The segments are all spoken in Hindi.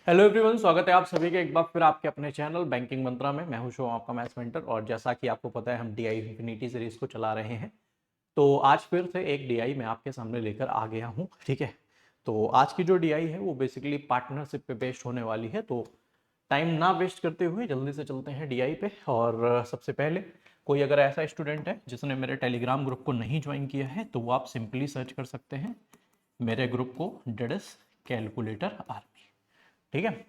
हेलो एवरीवन, स्वागत है आप सभी के एक बार फिर आपके अपने चैनल बैंकिंग मंत्रा में। मैं हूं शिवम, आपका मैथ्स मेंटर। और जैसा कि आपको पता है, हम डीआई इंफिनिटी सीरीज को चला रहे हैं। तो आज फिर से एक डीआई मैं आपके सामने लेकर आ गया हूं। ठीक है, तो आज की जो डीआई है वो बेसिकली पार्टनरशिप पे बेस्ड होने वाली है। तो टाइम ना वेस्ट करते हुए जल्दी से चलते हैं डीआई पे। और सबसे पहले, कोई अगर ऐसा स्टूडेंट है जिसने मेरे टेलीग्राम ग्रुप को नहीं ज्वाइन किया है तो वो आप सिंपली सर्च कर सकते हैं मेरे ग्रुप को, डेट इज कैलकुलेटर आर्मी। ठीक है,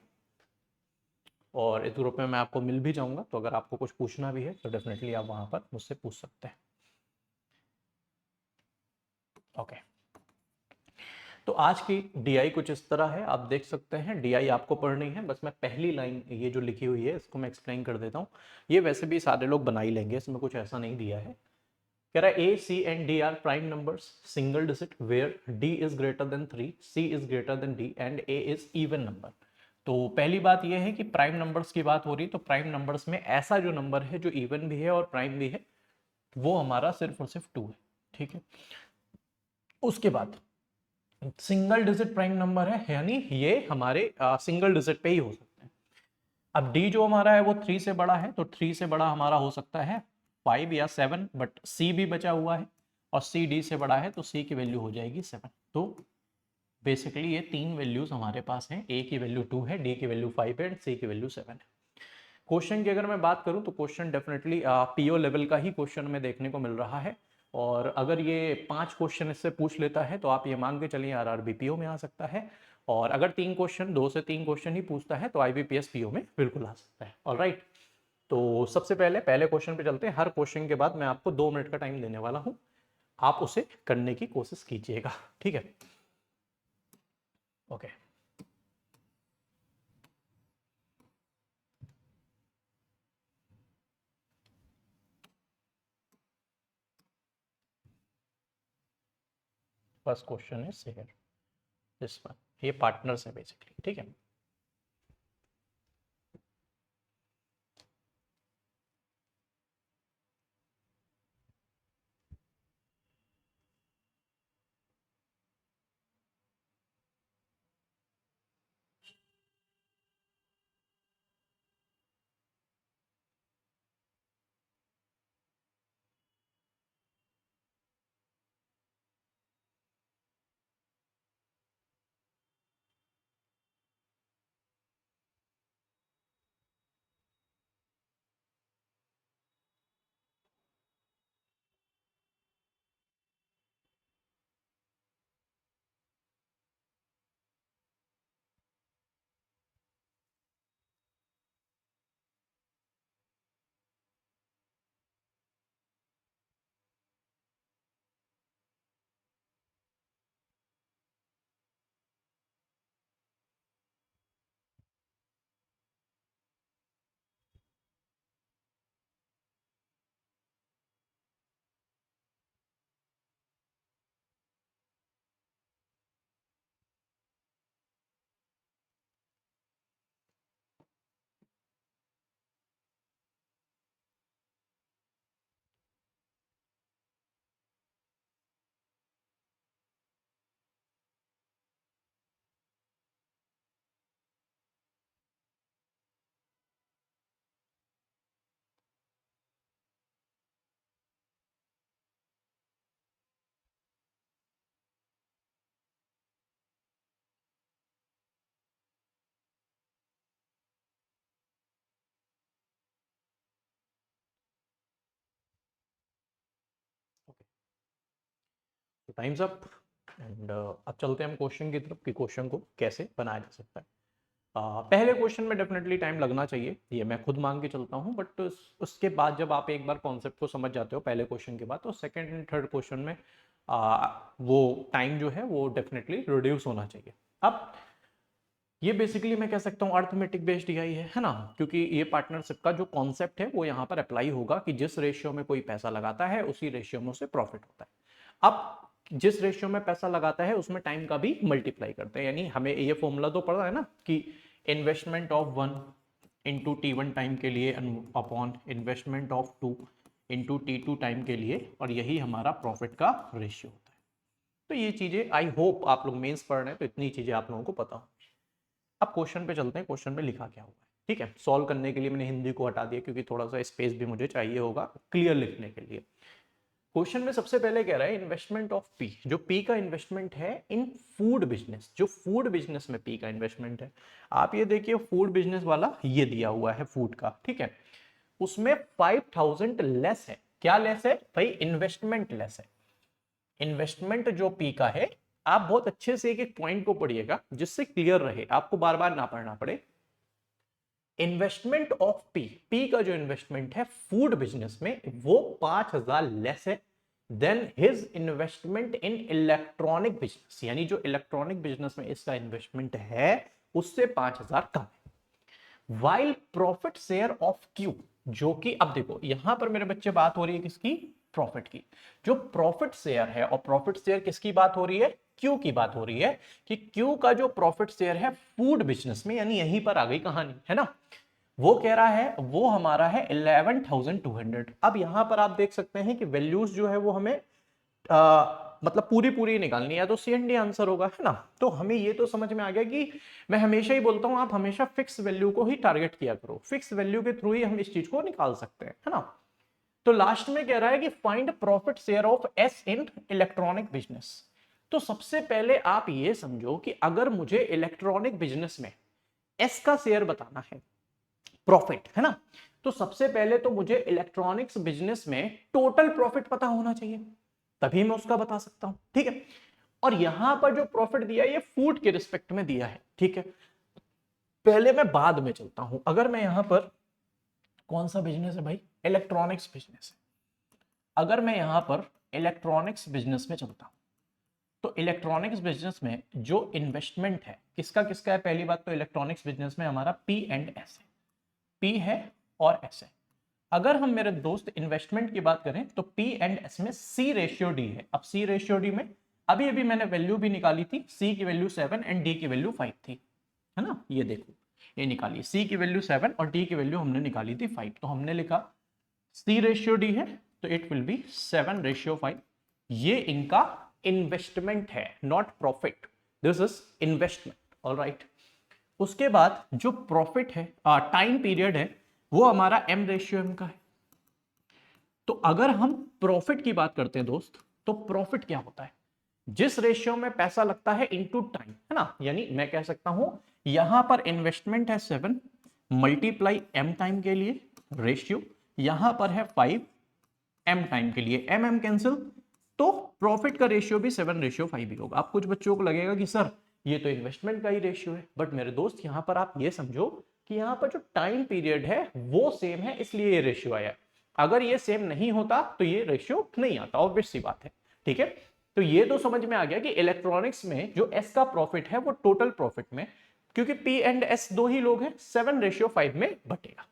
और इस ग्रुप में मैं आपको मिल भी जाऊंगा, तो अगर आपको कुछ पूछना भी है तो डेफिनेटली आप वहां पर मुझसे पूछ सकते हैं। ओके, तो आज की डीआई कुछ इस तरह है, आप देख सकते हैं। डीआई आपको पढ़नी है, बस मैं पहली लाइन ये जो लिखी हुई है इसको मैं एक्सप्लेन कर देता हूँ। ये वैसे भी सारे लोग बना ही लेंगे, इसमें कुछ ऐसा नहीं दिया है। कह रहा है A C and D are prime numbers single digit where D is greater than 3, C is greater than D and A is even number. तो पहली बात यह है कि प्राइम नंबर्स की बात हो रही, तो प्राइम नंबर्स में ऐसा जो नंबर है जो इवन भी है और प्राइम भी है, वो हमारा सिर्फ और सिर्फ 2 है। ठीक है, उसके बाद सिंगल डिजिट प्राइम नंबर है, यानी ये हमारे सिंगल डिजिट पे ही हो सकते हैं। अब डी जो हमारा है वो 3 से बड़ा है, तो 3 से बड़ा हमारा हो सकता है 5 या 7, बट सी भी बचा हुआ है और सी डी से बड़ा है, तो सी की वैल्यू हो जाएगी 7। तो बेसिकली ये 3 वैल्यूज हमारे पास हैं। ए की वैल्यू 2 है, डी की वैल्यू 5 है एंड सी की वैल्यू 7 है। क्वेश्चन की अगर मैं बात करूं तो क्वेश्चन डेफिनेटली पीओ लेवल का ही क्वेश्चन में देखने को मिल रहा है। और अगर ये 5 क्वेश्चन इससे पूछ लेता है तो आप ये मान के चलिए आरआरबी पीओ में आ सकता है। और अगर 3 क्वेश्चन, 2 से 3 क्वेश्चन ही पूछता है तो आईबीपीएस पीओ में बिल्कुल आ सकता है। ऑलराइट, तो सबसे पहले पहले क्वेश्चन पे चलते हैं। हर क्वेश्चन के बाद मैं आपको 2 मिनट का टाइम देने वाला हूं, आप उसे करने की कोशिश कीजिएगा। ठीक है, okay. First question is here, this one. ये पार्टनर्स है बेसिकली। ठीक है, टाइम्स अप। एंड अब चलते हैं हम क्वेश्चन की तरफ कि क्वेश्चन को कैसे बनाया जा सकता है। पहले क्वेश्चन में डेफिनेटली टाइम लगना चाहिए, ये मैं खुद मान के चलता हूँ। बट उसके बाद जब आप एक बार कॉन्सेप्ट को समझ जाते हो पहले क्वेश्चन के बाद, तो सेकंड एंड थर्ड क्वेश्चन में वो टाइम जो है वो डेफिनेटली रिड्यूस होना चाहिए। अब ये बेसिकली मैं कह सकता हूँ अर्थमेटिक बेस्ड डीआई है ना, क्योंकि ये पार्टनरशिप का जो कॉन्सेप्ट है वो यहाँ पर अप्लाई होगा कि जिस रेशियो में कोई पैसा लगाता है उसी रेशियो में उसे प्रॉफिट होता है। अब जिस रेशियो में पैसा लगाता है उसमें टाइम का भी मल्टीप्लाई करते हैं, यानी हमें ये फॉर्मूला तो पता है ना कि investment of 1 into T1 time के लिए upon investment of 2 into T2 time के लिए, और यही हमारा प्रॉफिट का रेशियो होता है। तो ये चीजें आई होप आप लोग मेंस पढ़ रहे हैं तो इतनी चीजें आप लोगों को पता हो। अब क्वेश्चन पे चलते हैं, क्वेश्चन पे लिखा क्या हुआ है। ठीक है, सॉल्व करने के लिए मैंने हिंदी को हटा दिया क्योंकि थोड़ा सा स्पेस भी मुझे चाहिए होगा क्लियर लिखने के लिए। क्वेश्चन में सबसे पहले कह रहा है इन्वेस्टमेंट ऑफ पी, जो पी का इन्वेस्टमेंट है इन फूड बिजनेस, जो फूड बिजनेस में पी का इन्वेस्टमेंट है। आप ये देखिए फूड बिजनेस वाला ये दिया हुआ है फूड का, ठीक है, उसमें 5000 लेस है। क्या लेस है भाई? इन्वेस्टमेंट लेस है। इन्वेस्टमेंट जो पी का है, आप बहुत अच्छे से एक एक पॉइंट को पढ़िएगा जिससे क्लियर रहे, आपको बार बार ना पढ़ना पड़े। इन्वेस्टमेंट ऑफ पी, पी का जो इन्वेस्टमेंट है फूड बिजनेस में वो 5000 लेस है then his investment in electronic business, यानी जो इलेक्ट्रॉनिक बिजनेस में इसका इन्वेस्टमेंट है उससे 5000 कम है। While profit share of Q, जो कि अब देखो यहां पर मेरे बच्चे बात हो रही है किसकी? प्रॉफिट की। जो प्रॉफिट शेयर है, और प्रॉफिट शेयर किसकी बात हो रही है? क्यू की बात हो रही है कि क्यू का जो प्रॉफिट शेयर है फूड बिजनेस में, यानी यहीं पर आ गई कहानी, है ना। वो कह रहा है वो हमारा है 11,200। अब यहां पर आप देख सकते हैं कि वैल्यूज जो है वो हमें मतलब पूरी पूरी निकालनी है, तो CND आंसर होगा, है ना। तो हमें ये तो समझ में आ गया कि मैं हमेशा ही बोलता हूं आप हमेशा फिक्स वैल्यू को ही टारगेट किया करो, फिक्स वैल्यू के थ्रू ही हम इस चीज को निकाल सकते हैं, है ना। तो लास्ट में कह रहा है कि find profit share of S in electronic business. तो सबसे पहले आप ये समझो कि अगर मुझे इलेक्ट्रॉनिक बिजनेस में एस का शेयर बताना है, प्रॉफिट, है ना, तो सबसे पहले तो मुझे इलेक्ट्रॉनिक्स बिजनेस में टोटल प्रॉफिट पता होना चाहिए, तभी मैं उसका बता सकता हूं, ठीक है। और यहां पर जो प्रॉफिट दिया है ये फूड के रिस्पेक्ट में दिया है, ठीक है। पहले मैं बाद में चलता हूं, अगर मैं यहां पर कौन सा बिजनेस है भाई? इलेक्ट्रॉनिक्स बिजनेस है। अगर मैं यहां पर इलेक्ट्रॉनिक्स बिजनेस में चलता हूं तो इलेक्ट्रॉनिक्स बिजनेस में जो इन्वेस्टमेंट है किसका किसका है? पहली बात तो इलेक्ट्रॉनिक्स बिजनेस में हमारा पी एंड एस है, पी है और एस है। अगर हम मेरे दोस्त इन्वेस्टमेंट की बात करें तो पी एंड एस में सी रेशियो डी है। अब सी रेशियो डी में अभी अभी मैंने वैल्यू भी निकाली थी, सी की वैल्यू 7 एंड डी की वैल्यू 5 थी, है ना। ये देखो ये निकाली, सी की वैल्यू 7 और डी की वैल्यू हमने निकाली थी 5, तो हमने लिखा सी रेशियो डी है तो इट विल बी 7:5। ये इनका इन्वेस्टमेंट है, not profit, this is investment, alright. उसके बाद जो प्रॉफिट है, टाइम पीरियड है, वो हमारा M/M का है। तो अगर हम प्रॉफिट की बात करते हैं दोस्त, तो प्रॉफिट क्या होता है? जिस रेशियो में पैसा लगता है इनटू टाइम, है ना। यानी मैं कह सकता हूं यहां पर इन्वेस्टमेंट है 7 मल्टीप्लाई M टाइम के लिए रेशियो, यहां पर है 5 M टाइम के लिए, M कैंसिल, तो प्रॉफिट का रेशियो भी 7:5 ही होगा। आप कुछ बच्चों को लगेगा कि सर ये तो इन्वेस्टमेंट का ही रेशियो है, बट मेरे दोस्त यहां पर आप ये समझो कि यहां पर जो टाइम पीरियड है वो सेम है, इसलिए ये रेशियो आया। अगर ये सेम नहीं होता तो ये रेशियो नहीं आता, ऑब्वियस सी बात है, ठीक है। तो ये तो समझ में आ गया कि इलेक्ट्रॉनिक्स में जो एस का प्रॉफिट है वो टोटल प्रॉफिट में, क्योंकि पी एंड एस दो ही लोग हैं, 7:5 में बटेगा।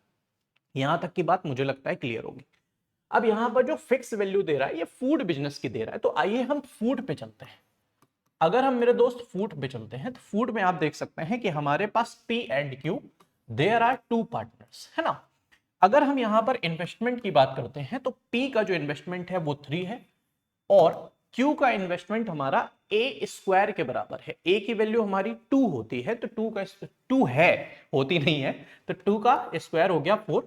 यहां तक की बात मुझे लगता है क्लियर होगी। अब यहां पर जो फिक्स वैल्यू दे रहा है ये फूड बिजनेस की दे रहा है, तो आइए हम फूड पे चलते हैं। अगर हम मेरे दोस्त फूड पे चलते हैं तो फूड में आप देख सकते हैं कि हमारे पास P and Q, there are two partners, है ना। अगर हम यहां पर इन्वेस्टमेंट की बात करते हैं तो पी का जो इन्वेस्टमेंट है वो 3 है और क्यू का इन्वेस्टमेंट हमारा ए स्क्वायर के बराबर है। ए की वैल्यू हमारी 2 होती है, तो 2 का 2 है, होती नहीं है, तो 2 का स्क्वायर हो गया 4।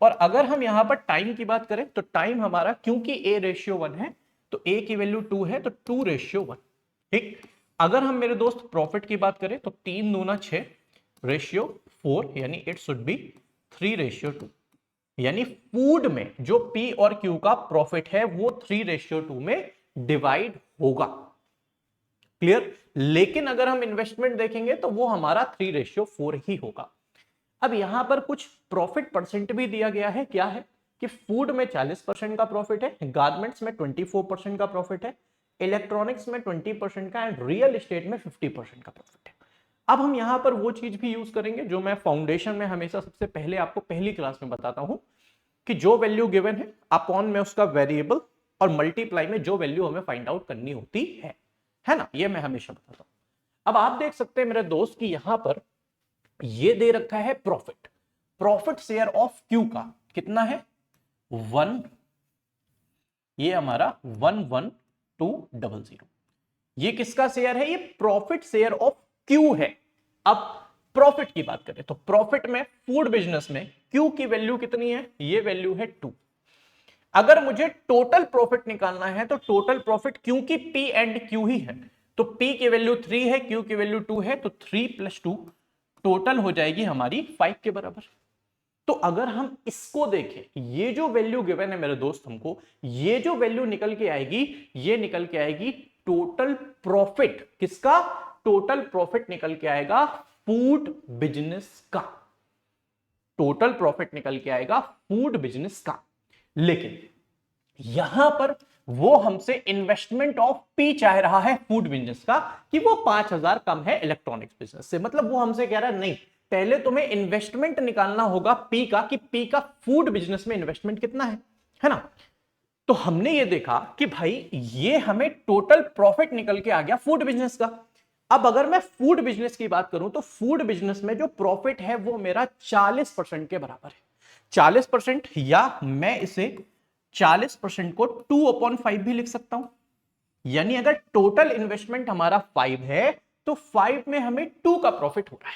और अगर हम यहां पर टाइम की बात करें तो टाइम हमारा, क्योंकि A/1 है तो A की वैल्यू 2 है तो 2:1, ठीक। अगर हम मेरे दोस्त प्रॉफिट की बात करें तो 3 दूना 6 रेशियो 4, यानी इट शुड बी 3:2, यानी फूड में जो P और Q का प्रॉफिट है वो 3:2 में डिवाइड होगा, क्लियर। लेकिन अगर हम इन्वेस्टमेंट देखेंगे तो वो हमारा 3:4 ही होगा। अब यहां पर कुछ प्रॉफिट परसेंट भी दिया गया है, क्या है कि फूड में 40% का प्रॉफिट है, गारमेंट्स में 24% का प्रॉफिट है, इलेक्ट्रॉनिक्स में 20% का एंड रियल एस्टेट में 50% का प्रॉफिट है। अब हम यहां पर वो चीज भी यूज करेंगे जो मैं फाउंडेशन में हमेशा सबसे पहले आपको पहली क्लास में बताता हूं कि जो वैल्यू गिवन है अपॉन में उसका वेरिएबल और मल्टीप्लाई में जो वैल्यू हमें फाइंड आउट करनी होती है ना, ये मैं हमेशा बताता हूं। अब आप देख सकते हैं मेरे दोस्त कि यहां पर ये दे रखा है profit, profit share of Q का कितना है 1, ये हमारा 11200। ये किसका शेयर है? ये प्रॉफिट शेयर ऑफ क्यू है। अब प्रॉफिट की बात करें तो प्रॉफिट में फूड बिजनेस में क्यू की वैल्यू कितनी है, ये वैल्यू है 2। अगर मुझे टोटल प्रॉफिट निकालना है तो टोटल प्रॉफिट क्योंकि पी एंड क्यू ही है तो पी की वैल्यू 3 है, क्यू की वैल्यू 2 है, तो 3 + 2 टोटल हो जाएगी हमारी 5 के बराबर। तो अगर हम इसको देखें, ये जो वैल्यू गिवन है मेरे दोस्त हमको, ये जो वैल्यू निकल के आएगी, ये निकल के आएगी टोटल प्रॉफिट किसका, टोटल प्रॉफिट निकल के आएगा फूड बिजनेस का, टोटल प्रॉफिट निकल के आएगा फूड बिजनेस का। लेकिन यहां पर वो हमसे इन्वेस्टमेंट ऑफ पी चाह रहा है फूड बिजनेस का कि वो 5000 कम है इलेक्ट्रॉनिक्स बिजनेस से। मतलब वो हमसे कह रहा है नहीं, पहले तुम्हें इन्वेस्टमेंट निकालना होगा पी का कि पी का फूड बिजनेस में इन्वेस्टमेंट कितना है ना। तो हमने ये देखा कि भाई ये हमें टोटल प्रॉफिट निकल के आ गया फूड बिजनेस का। अब अगर मैं फूड बिजनेस की बात करूं तो फूड बिजनेस में जो प्रॉफिट है वो मेरा 40% के बराबर है। 40%, या मैं इसे 40% को 2/5 भी लिख सकता हूं। यानी अगर टोटल इन्वेस्टमेंट हमारा 5 है तो 5 में हमें 2 का प्रॉफिट हो रहा है।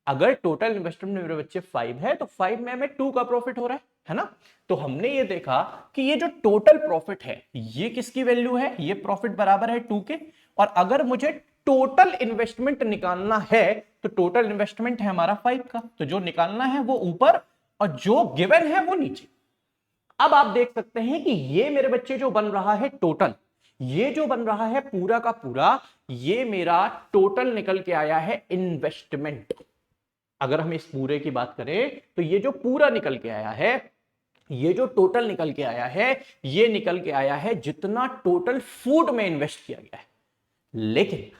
अगर टोटल इन्वेस्टमेंट मेरे बच्चे 5 है तो 5 में हमें 2 का प्रॉफिट हो रहा है ना। तो हमने ये देखा कि ये जो टोटल प्रॉफिट है ये किसकी वैल्यू है, ये प्रॉफिट बराबर है 2 के। और अगर मुझे टोटल इन्वेस्टमेंट निकालना है तो टोटल इन्वेस्टमेंट है हमारा 5 का, तो जो निकालना है वो ऊपर और जो गिवन है वो नीचे। अब आप देख सकते हैं कि ये मेरे बच्चे जो बन रहा है टोटल, ये जो बन रहा है पूरा का पूरा, ये मेरा टोटल निकल के आया है इन्वेस्टमेंट। अगर हम इस पूरे की बात करें तो ये जो पूरा निकल के आया है, ये जो टोटल निकल के आया है, ये निकल के आया है जितना टोटल फूड में इन्वेस्ट किया गया है। लेकिन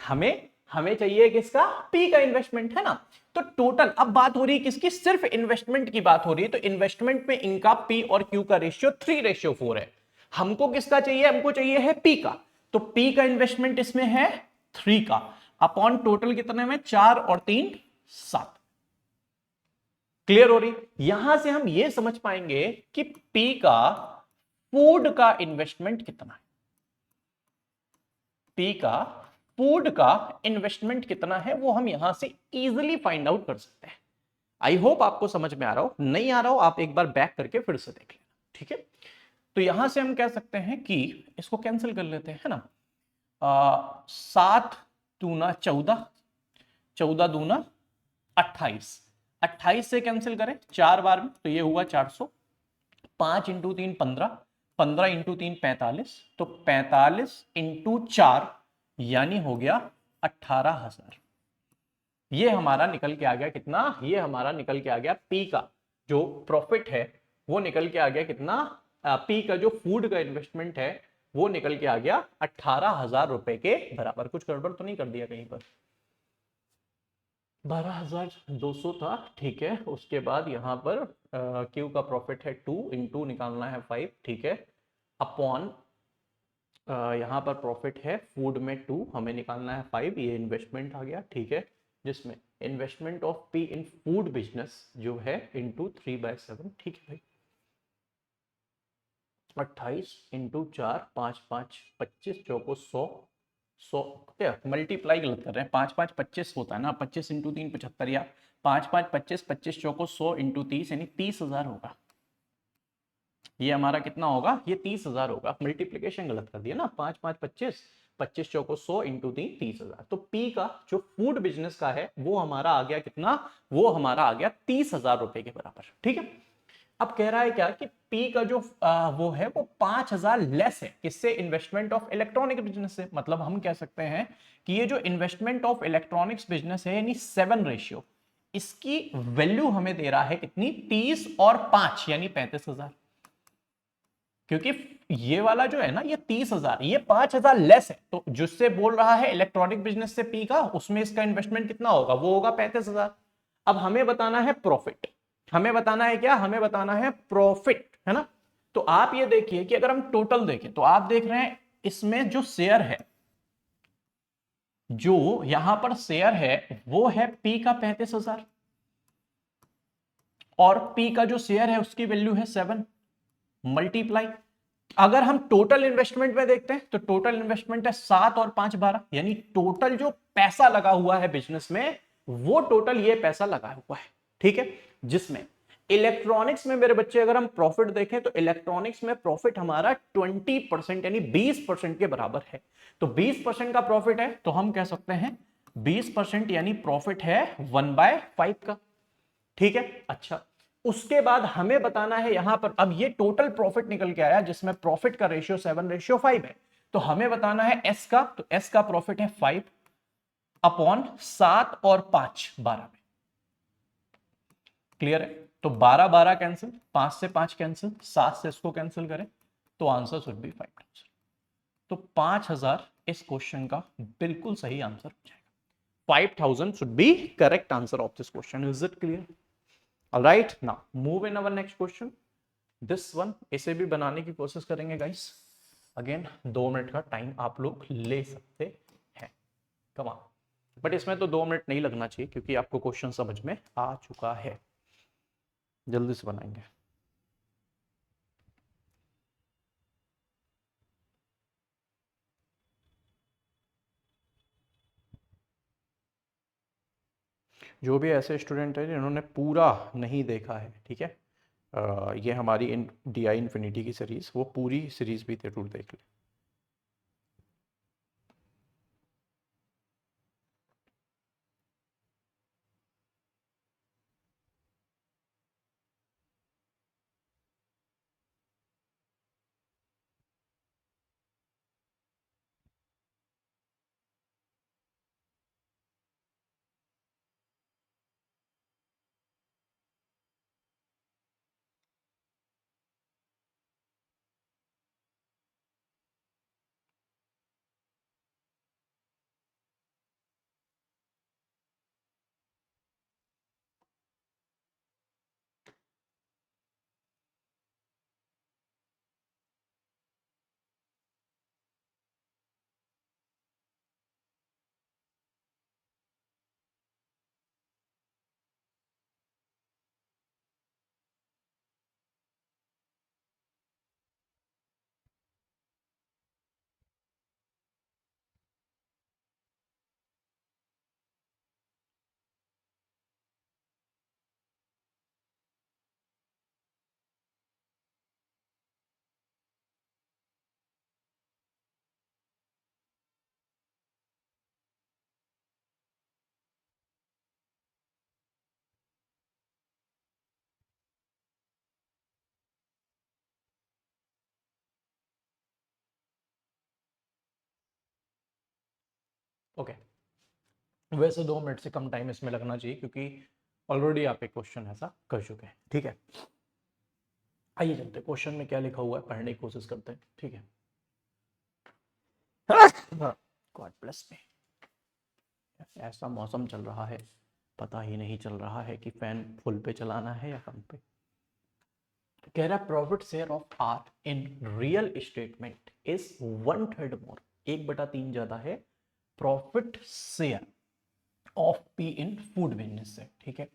हमें चाहिए किसका, पी का इन्वेस्टमेंट, है ना। तो टोटल अब बात हो रही है किसकी, सिर्फ इन्वेस्टमेंट की बात हो रही है। तो इन्वेस्टमेंट में इनका पी और क्यू का रेशियो 3:4 है। हमको किसका चाहिए, हमको चाहिए है पी का। तो पी का इन्वेस्टमेंट इसमें है 3 का, अपॉन टोटल कितने में, 4 और 3 7। क्लियर हो रही। यहां से हम ये समझ पाएंगे कि पी का फूड का इन्वेस्टमेंट कितना है, पी का फूड का इन्वेस्टमेंट कितना है वो हम यहां से इजीली फाइंड आउट कर सकते हैं। आई होप आपको समझ में आ रहा हो, नहीं आ रहा हो आप एक बार बैक करके फिर से देख लेना, ठीक है। तो यहां से हम कह सकते हैं कि इसको कैंसिल कर लेते हैं, है ना। 7 दूना 14, 14 दूना 28, 28 से कैंसिल करें 4 बार में तो ये हुआ 400, 5 × 3 15, 15 × 3 45, तो 45 × 4 यानी हो गया 18,000। ये हमारा निकल के आ गया कितना, ये हमारा निकल के आ गया पी का जो प्रॉफिट है वो निकल के आ गया कितना, पी का जो फूड का इन्वेस्टमेंट है वो निकल के आ गया 18,000 रुपए के बराबर। कुछ गड़बड़ तो नहीं कर दिया कहीं पर, 12,200 था, ठीक है। उसके बाद यहाँ पर क्यू का प्रॉफिट है 2 × निकालना है 5, ठीक है, अपॉन यहाँ पर प्रॉफिट है फूड में 2, हमें निकालना है 5, ये इन्वेस्टमेंट आ गया, ठीक है, जिसमें investment of P in food business जो है × 3/7, ठीक है भाई। 28 × 4 5 5 25 चौको 100 मल्टीप्लाई गलत कर रहे हैं, 5 5 25 होता है ना, 25 × 3 75, या 5 5 25 25 चौको 100 × 30 यानी 30,000 होगा। ये हमारा कितना होगा, ये 30,000 होगा। मल्टीप्लीकेशन गलत कर दिया ना, 5 5 25 25 चौको 100 × 3 30,000। तो पी का जो फूड बिजनेस का है वो हमारा आ गया कितना, वो हमारा आ गया 30,000 रुपए के बराबर, ठीक है। अब कह रहा है क्या कि पी का जो वो है वो 5,000 लेस है किससे, इन्वेस्टमेंट ऑफ इलेक्ट्रॉनिक बिजनेस से। मतलब हम कह सकते हैं कि ये जो इन्वेस्टमेंट ऑफ इलेक्ट्रॉनिक्स बिजनेस है यानी 7 रेशियो, इसकी वैल्यू हमें दे रहा है कितनी, 30 और 5 यानी 35,000। क्योंकि ये वाला जो है ना ये 30,000, ये 5,000 लेस है, तो जिससे बोल रहा है इलेक्ट्रॉनिक बिजनेस से पी का, उसमें इसका इन्वेस्टमेंट कितना होगा, वो होगा 35,000। अब हमें बताना है प्रॉफिट, हमें बताना है क्या, हमें बताना है प्रॉफिट, है ना। तो आप ये देखिए कि अगर हम टोटल देखें तो आप देख रहे हैं इसमें जो शेयर है, जो यहां पर शेयर है वो है पी का 35,000 और पी का जो शेयर है उसकी वैल्यू है 7 मल्टीप्लाई। अगर हम टोटल इन्वेस्टमेंट में देखते हैं तो टोटल इन्वेस्टमेंट है 7 और 5 12, यानी टोटल जो पैसा लगा हुआ है बिजनेस में वो टोटल ये पैसा लगा हुआ है, ठीक है। जिसमें इलेक्ट्रॉनिक्स में मेरे बच्चे अगर हम प्रॉफिट देखें तो इलेक्ट्रॉनिक्स में प्रॉफिट हमारा 20% यानी 20% के बराबर है। तो 20% का प्रॉफिट है तो हम कह सकते हैं 20% यानी प्रॉफिट है 1/5 का, ठीक है। अच्छा, उसके बाद हमें बताना है यहां पर, अब ये टोटल प्रॉफिट निकल के आया जिसमें प्रॉफिट का रेशियो 7:5 है, तो हमें बताना है एस का, तो एस का प्रॉफिट है 5/7 और 5 12 में। क्लियर है? तो 12 12 कैंसिल, 5 से 5 कैंसिल, 7 से इसको कैंसिल करें तो आंसर शुड बी 5000। तो 5000 इस क्वेश्चन का बिल्कुल सही आंसर हो जाएगा। 5000 should be correct answer of this question. Is it clear? All right, now move in our next question. This one, इसे भी बनाने की कोशिश करेंगे गाइस। अगेन 2 मिनट का टाइम आप लोग ले सकते हैं, कम ऑन। बट इसमें तो 2 मिनट नहीं लगना चाहिए क्योंकि आपको क्वेश्चन समझ में आ चुका है। जल्दी से बनाएंगे। जो भी ऐसे स्टूडेंट हैं जिन्होंने पूरा नहीं देखा है, ठीक है, ये हमारी डी आई इन्फिनिटी की सीरीज, वो पूरी सीरीज भी जरूर देख लें। ओके, वैसे 2 मिनट से कम टाइम इसमें लगना चाहिए क्योंकि ऑलरेडी आप एक क्वेश्चन ऐसा कर चुके हैं, ठीक है। आइए चलते हैं क्वेश्चन में क्या लिखा हुआ है, पढ़ने की कोशिश करते हैं, ठीक है। God bless me. ऐसा मौसम चल रहा है, पता ही नहीं चल रहा है कि फैन फुल पे चलाना है या कम पे। कह रहा profit share of R in real estate is 1/3 more, 1/3 ज्यादा है profit share of P in food business से, ठीक है।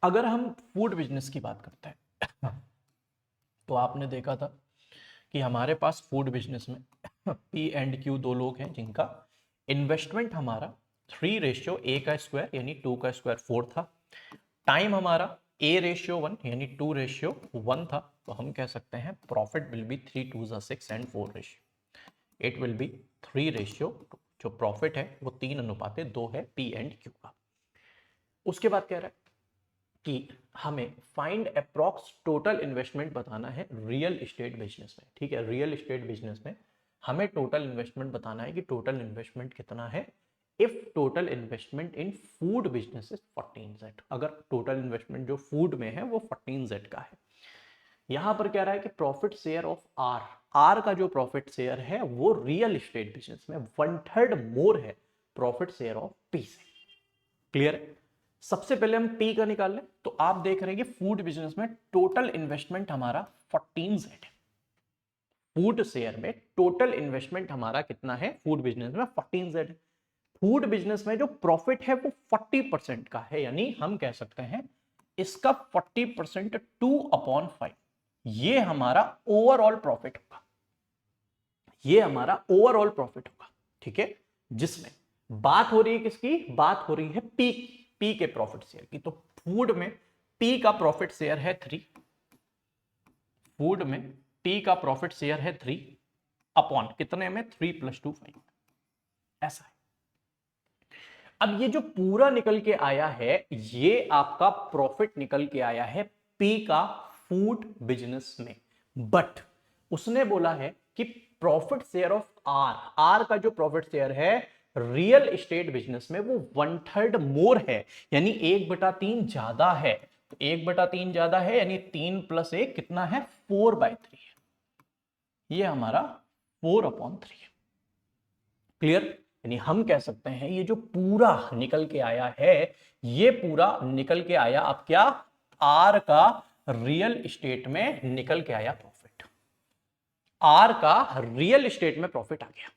अगर हम फूड बिजनेस की बात करते हैं तो आपने देखा था कि हमारे पास फूड बिजनेस में पी एंड क्यू 2 लोग हैं जिनका इन्वेस्टमेंट हमारा 3:A यानी 2 का स्क्वायर 4 था। टाइम हमारा A:1 यानी 2:1 था। तो हम कह सकते हैं profit will be 3 2 6 and 4 ratio, it will be 3:2। जो प्रॉफिट है वो 3:2 है पी एंड क्यू का। उसके बाद कह रहा है कि हमें फाइंड अप्रॉक्स टोटल इन्वेस्टमेंट बताना है रियल एस्टेट बिजनेस में, ठीक है। रियल एस्टेट बिजनेस में हमें टोटल इन्वेस्टमेंट बताना है कि टोटल इन्वेस्टमेंट कितना है if total investment in food business is 14Z। अगर टोटल इन्वेस्टमेंट जो फूड में है वो 14Z का है। यहां पर कह रहा है कि profit share of R, R का जो प्रॉफिट शेयर है वो रियल एस्टेट बिजनेस में 1/3 मोर है प्रॉफिट शेयर ऑफ पी से। क्लियर है? सबसे पहले हम पी का निकाल लें तो आप देख रहे हैं कि फूड बिजनेस में टोटल इन्वेस्टमेंट हमारा 14Z है। फूड शेयर में टोटल इन्वेस्टमेंट हमारा कितना है फूड बिजनेस में 14Z है। फूड बिजनेस में जो प्रॉफिट है वो 40% का है, यानी हम कह सकते हैं इसका 40% 2/5 ये हमारा ओवरऑल प्रॉफिट होगा, ये हमारा ओवरऑल प्रॉफिट होगा, ठीक है। जिसमें बात हो रही है किसकी, बात हो रही है पी की। पी के प्रॉफिट शेयर की। तो फूड में पी का प्रॉफिट शेयर है 3, फूड में पी का प्रॉफिट शेयर है 3 अपॉन कितने में 3 + 2 5, ऐसा है। अब ये जो पूरा निकल के आया है ये आपका प्रॉफिट निकल के आया है पी का फूड बिजनेस में, बट उसने बोला है कि प्रॉफिट शेयर ऑफ आर का जो प्रॉफिट शेयर है रियल एस्टेट बिजनेस में वो 1/3 मोर है, यानी 1/3 ज्यादा है। तो 1/3 ज्यादा है यानी 3 + 1 कितना है 4/3 है, ये हमारा 4/3 है। क्लियर? यानी हम कह सकते हैं ये जो पूरा निकल के आया है ये पूरा निकल के आया अब क्या आर का रियल एस्टेट में निकल के आया प्रॉफिट, आर का रियल एस्टेट में प्रॉफिट आ गया।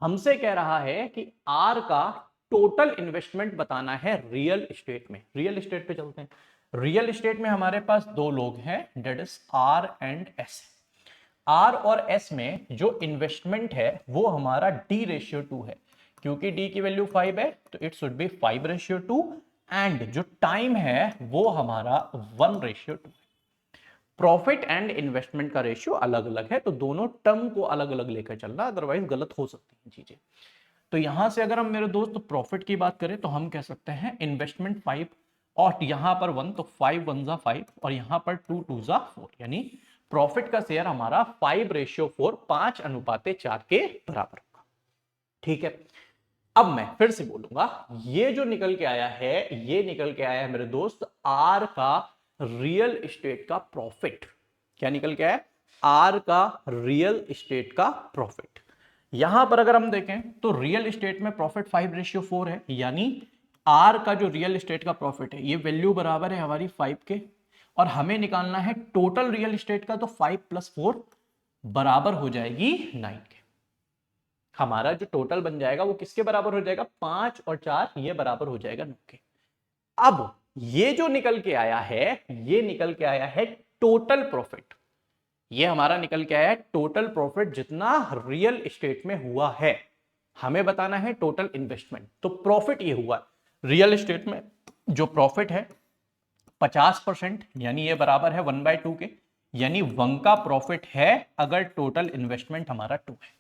हमसे कह रहा है कि आर का टोटल इन्वेस्टमेंट बताना है रियल एस्टेट में। रियल एस्टेट पे चलते हैं। रियल एस्टेट में हमारे पास दो लोग हैं, that is R and S. R और एस में जो इन्वेस्टमेंट है वो हमारा D/2 है, क्योंकि डी की वैल्यू 5 है तो इट शुड बी 5/2 एंड जो टाइम है वो हमारा 1/2 है। प्रॉफिट एंड इन्वेस्टमेंट का रेशियो अलग अलग है तो दोनों टर्म को अलग अलग लेकर चलना, अदरवाइज गलत हो सकती है चीजें। तो यहां से अगर हम मेरे दोस्त प्रॉफिट की बात करें तो हम कह सकते हैं इन्वेस्टमेंट 5 और यहां पर 1 तो 5 1 जा 5 और यहां पर 2 2 जा 4, यानी प्रॉफिट का शेयर हमारा 5/4 5:4 के बराबर होगा। ठीक है, अब मैं फिर से बोलूंगा ये जो निकल के आया है ये निकल के आया है मेरे दोस्त आर का रियल एस्टेट का प्रॉफिट। क्या निकल के आया? आर का रियल एस्टेट का प्रॉफिट। यहां पर अगर हम देखें तो रियल एस्टेट में प्रॉफिट 5/4 है, यानी आर का जो रियल एस्टेट का प्रॉफिट है ये वैल्यू बराबर है हमारी 5 के, और हमें निकालना है टोटल रियल एस्टेट का, तो 5 + 4 बराबर हो जाएगी 9 के। हमारा जो टोटल बन जाएगा वो किसके बराबर हो जाएगा? 5 और 4 ये बराबर हो जाएगा 9 के। अब ये जो निकल के आया है ये निकल के आया है टोटल प्रॉफिट। ये हमारा निकल के आया है टोटल प्रॉफिट जितना रियल एस्टेट में हुआ है। हमें बताना है टोटल इन्वेस्टमेंट, तो प्रॉफिट ये हुआ रियल एस्टेट में जो प्रॉफिट है 50%, यानी ये बराबर है 1/2 के, यानी 1 का प्रॉफिट है अगर टोटल इन्वेस्टमेंट हमारा 2 है।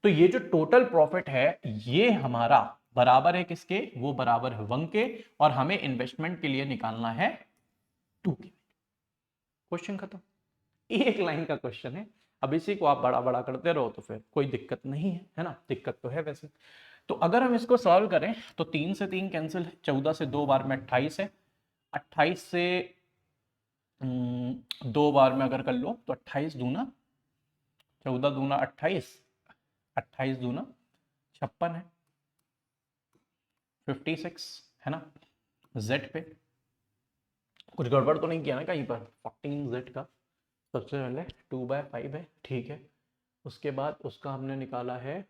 तो ये जो टोटल प्रॉफिट है ये हमारा बराबर है किसके? वो बराबर है 1 के, और हमें इन्वेस्टमेंट के लिए निकालना है 2 के। क्वेश्चन खत्म। एक लाइन का क्वेश्चन है, अब इसी को आप बड़ा बड़ा करते रहो तो फिर कोई दिक्कत नहीं है ना? दिक्कत तो है वैसे। तो अगर हम इसको सॉल्व करें तो 3 से 3 कैंसिल है, 14 से 2 बार में 28 है, 28 से 2 बार में अगर कर लो तो 28 दूना 14 दूना 28, 28 दूना 56 है, 56 है ना? जेड पे कुछ गड़बड़ तो नहीं किया ना कहीं पर? 14 जेड का सबसे पहले 2/5 है, ठीक है। उसके बाद उसका हमने निकाला है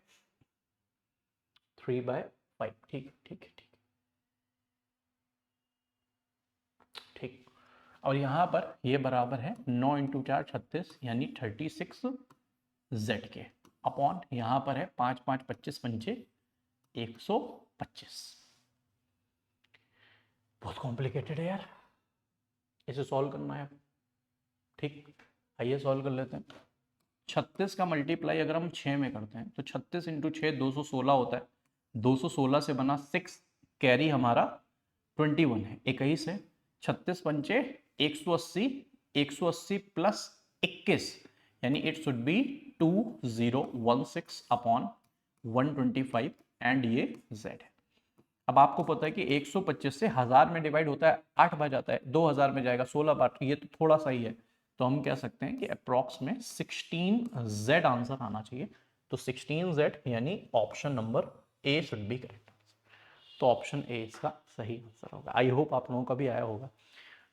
3/5, ठीक है ठीक है ठीक ठीक। और यहाँ पर ये बराबर है 9 × 4 36, यानी 36 जेड के अपॉन यहाँ पर है 5 5 25 पंचे 125। बहुत कॉम्प्लिकेटेड है यार, इसे सॉल्व करना है। ठीक, आइए सॉल्व कर लेते हैं। 36 का मल्टीप्लाई अगर हम 6 में करते हैं तो 36 × 6 216 होता है, 216 से बना 6 कैरी हमारा 21 है, 21 है, 36 पंचे 180, 180 + 21, यानी it should be 2016 upon 125 and ये z है। अब आपको पता है कि 125 से 1000 में डिवाइड होता है 8 बार जाता है, 2000 में जाएगा 16 बार, ये तो थोड़ा सा ही है, तो हम कह सकते हैं कि अप्रॉक्स में 16z आंसर आना चाहिए। तो 16z यानी option number A should be correct. तो ऑप्शन ए इसका सही आंसर होगा। आई होप आप लोगों का भी आया होगा।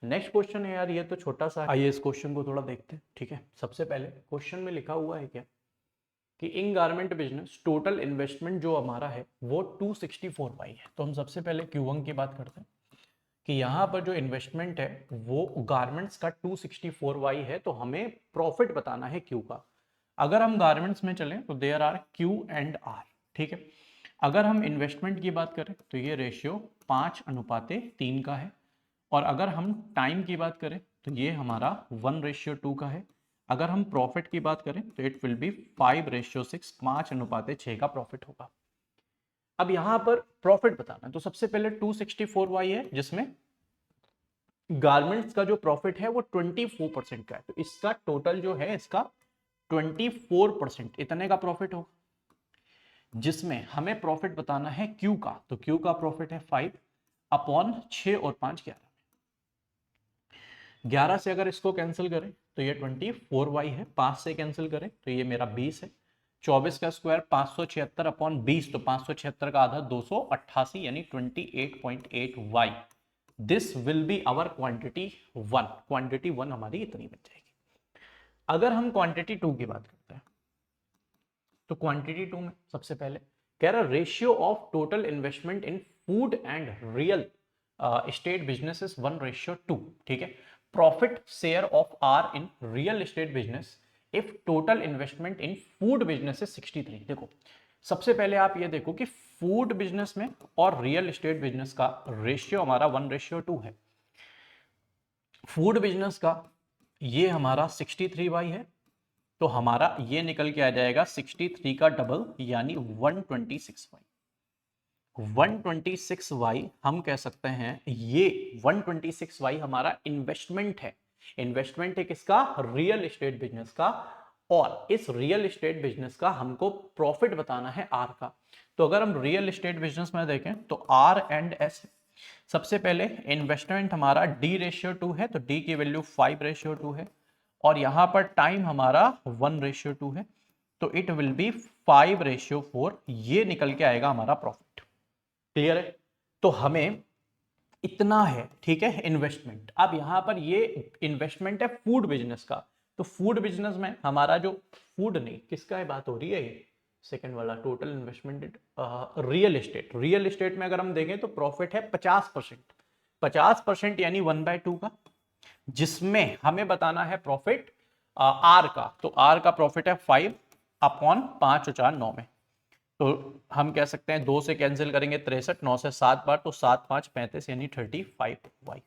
नेक्स्ट क्वेश्चन है यार, ये तो छोटा सा, आइए इस क्वेश्चन को थोड़ा देखते हैं। ठीक है, सबसे पहले क्वेश्चन में लिखा हुआ है क्या कि इन गारमेंट बिजनेस टोटल इन्वेस्टमेंट जो हमारा है वो 264Y है। तो हम सबसे पहले Q1 की बात करते हैं कि यहाँ पर जो इन्वेस्टमेंट है वो गारमेंट्स का 264Y है, तो हमें प्रॉफिट बताना है Q का। अगर हम गारमेंट्स में चलें तो there are Q and R, ठीक है। अगर हम इन्वेस्टमेंट की बात करें तो ये रेशियो 5:3 का है, और अगर हम टाइम की बात करें तो ये हमारा 1:2 का है। अगर हम प्रॉफिट की बात करें तो इट विल बी 5:6, 5:6 का प्रॉफिट होगा। अब यहां पर प्रॉफिट बताना है तो सबसे पहले 264Y है, जिसमें गारमेंट्स का जो प्रॉफिट है वो 24% का है, तो इसका टोटल जो है इसका 24% इतने का प्रॉफिट होगा। जिसमें हमें प्रॉफिट बताना है क्यू का, तो क्यू का प्रॉफिट है 5/6 और 5 11 से अगर इसको कैंसिल करें तो ये 24Y है, 5 से कैंसिल करें तो ये मेरा 20 है। 24 का स्क्वायर 576/20, तो 576 का आधा 288 यानी 28.8Y। This will be our quantity 1। Quantity 1 हमारी इतनी बन जाएगी। अगर हम क्वांटिटी 2 की बात करते हैं तो क्वांटिटी 2 में सबसे पहले कह रहा ratio of total investment in food and real estate business is 1:2। ठीक है, profit share of R in real estate business if total investment in food business is 63। देखो सबसे पहले आप ये देखो कि फूड बिजनेस में और रियल एस्टेट बिजनेस का रेशियो हमारा 1:2 है। फूड बिजनेस का ये हमारा 63Y है, तो हमारा ये निकल के आ जाएगा 63 का डबल यानी 126Y। 126Y हम कह सकते हैं ये 126Y हमारा इन्वेस्टमेंट है। इन्वेस्टमेंट है किसका? रियल एस्टेट बिजनेस का। और इस रियल एस्टेट बिजनेस का हमको प्रॉफिट बताना है आर का। तो अगर हम रियल एस्टेट बिजनेस में देखें तो आर एंड एस, सबसे पहले इन्वेस्टमेंट हमारा D/2 है, तो D की वैल्यू 5/2 है, और यहां पर टाइम हमारा 1/2 है, तो इट विल बी 5/4। ये निकल के आएगा हमारा प्रॉफिट। क्लियर है? तो हमें इतना है, ठीक है, इन्वेस्टमेंट। अब यहां पर ये इन्वेस्टमेंट है फूड बिजनेस का, तो फूड बिजनेस में हमारा जो फूड नहीं किसका है बात हो रही है, ये सेकंड वाला total investment real estate. Real estate में अगर हम देखें तो प्रॉफिट है 50%। 50% यानी 1/2 का, जिसमें हमें बताना है प्रॉफिट आर का। तो आर का प्रॉफिट है 5/5 और 4 9 में, तो हम कह सकते हैं 2 से कैंसिल करेंगे 63, 9 से 7 बार, तो 7 5 35 यानी 35Y।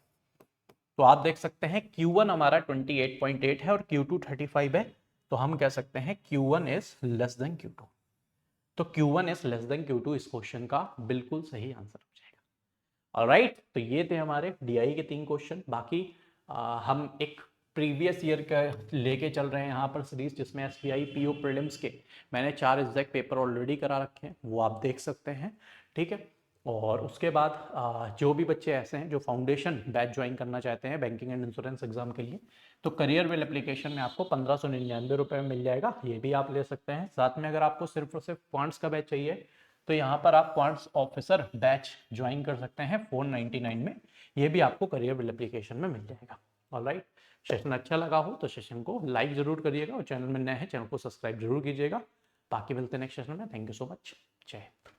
तो आप देख सकते हैं Q1 हमारा 28.8 है और Q2 35 है, तो हम कह सकते हैं Q1 is less than Q2। तो Q1 is less than Q2 इस क्वेश्चन का बिल्कुल सही आंसर हो जाएगा। ऑलराइट, तो ये थे हमारे DI के 3 क्वेश्चन। बाकी हम एक प्रीवियस ईयर का लेके चल रहे हैं यहाँ पर सीरीज, जिसमें SBI PO प्रीलिम्स के मैंने 4 एग्जैक्ट पेपर ऑलरेडी करा रखे हैं, वो आप देख सकते हैं। ठीक है, और उसके बाद जो भी बच्चे ऐसे हैं जो फाउंडेशन बैच ज्वाइन करना चाहते हैं बैंकिंग एंड इंश्योरेंस एग्जाम के लिए, तो करियर वेल एप्लीकेशन में आपको 1599 रुपये में मिल जाएगा, ये भी आप ले सकते हैं। साथ में अगर आपको सिर्फ और सिर्फ क्वांट्स का बैच चाहिए तो यहाँ पर आप क्वांट्स ऑफिसर बैच ज्वाइन कर सकते हैं 499 में, ये भी आपको करियर वेल एप्लीकेशन में मिल जाएगा। ऑलराइट, सेशन अच्छा लगा हो तो सेशन को लाइक जरूर करिएगा, और चैनल में नए हैं चैनल को सब्सक्राइब जरूर कीजिएगा। बाकी मिलते हैं नेक्स्ट सेशन में। Thank you so much. जय हिंद।